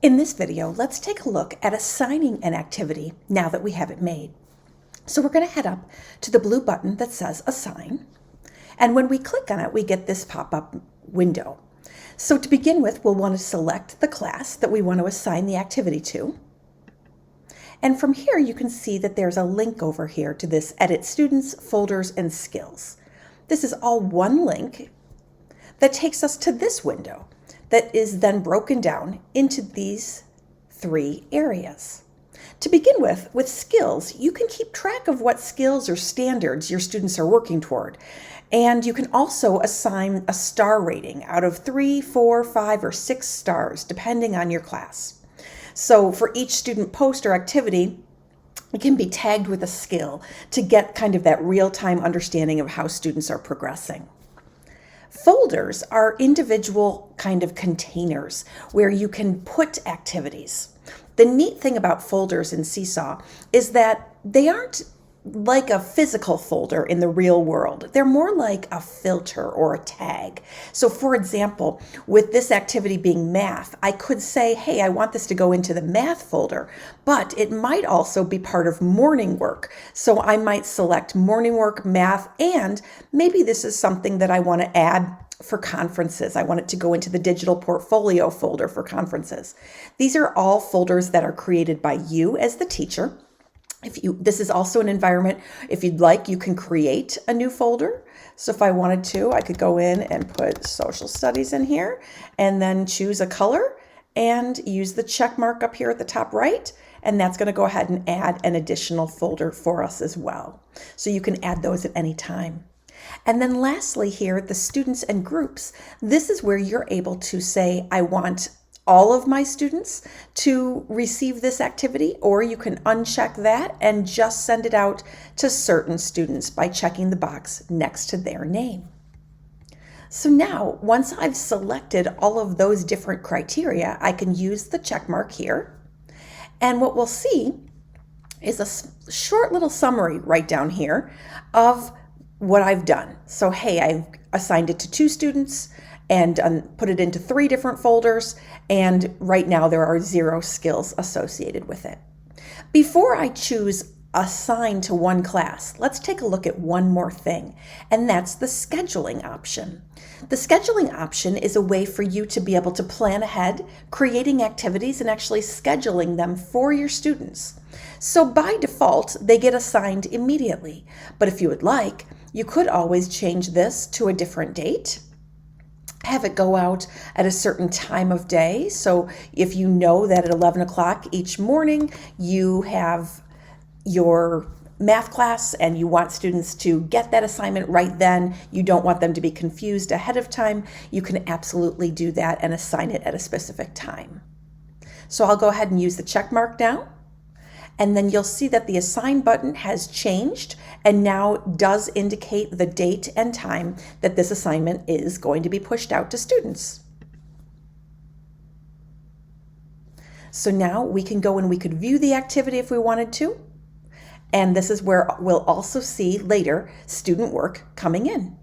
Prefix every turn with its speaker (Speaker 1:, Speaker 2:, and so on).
Speaker 1: In this video, let's take a look at assigning an activity now that we have it made. So we're going to head up to the blue button that says Assign. And when we click on it, we get this pop-up window. So to begin with, we'll want to select the class that we want to assign the activity to. And from here, you can see that there's a link over here to this Edit Students, Folders, and Skills. This is all one link that takes us to this window that is then broken down into these three areas. To begin with skills, you can keep track of what skills or standards your students are working toward. And you can also assign a star rating out of 3, 4, 5, or 6 stars, depending on your class. So for each student post or activity, it can be tagged with a skill to get kind of that real-time understanding of how students are progressing. Folders are individual kind of containers where you can put activities. The neat thing about folders in Seesaw is that they aren't like a physical folder in the real world. They're more like a filter or a tag. So for example, with this activity being math, I could say, hey, I want this to go into the math folder, but it might also be part of morning work. So I might select morning work, math, and maybe this is something that I want to add for conferences. I want it to go into the digital portfolio folder for conferences. These are all folders that are created by you as the teacher. This is also an environment, if you'd like, you can create a new folder. So if I wanted to, I could go in and put social studies in here and then choose a color and use the check mark up here at the top right. And that's going to go ahead and add an additional folder for us as well. So you can add those at any time. And then lastly here, the students and groups, this is where you're able to say, I want all of my students to receive this activity, or you can uncheck that and just send it out to certain students by checking the box next to their name. So now, once I've selected all of those different criteria, I can use the check mark here. And what we'll see is a short little summary right down here of what I've done. So hey, I've assigned it to 2 students and put it into 3 different folders, and right now there are 0 skills associated with it. Before I choose assign to one class, let's take a look at one more thing, and that's the scheduling option. The scheduling option is a way for you to be able to plan ahead, creating activities and actually scheduling them for your students. So by default, they get assigned immediately, but if you would like, you could always change this to a different date, have it go out at a certain time of day. So if you know that at 11 o'clock each morning you have your math class and you want students to get that assignment right then, you don't want them to be confused ahead of time, you can absolutely do that and assign it at a specific time. So I'll go ahead and use the check mark now. And then you'll see that the Assign button has changed and now does indicate the date and time that this assignment is going to be pushed out to students. So now we can go and we could view the activity if we wanted to. And this is where we'll also see later student work coming in.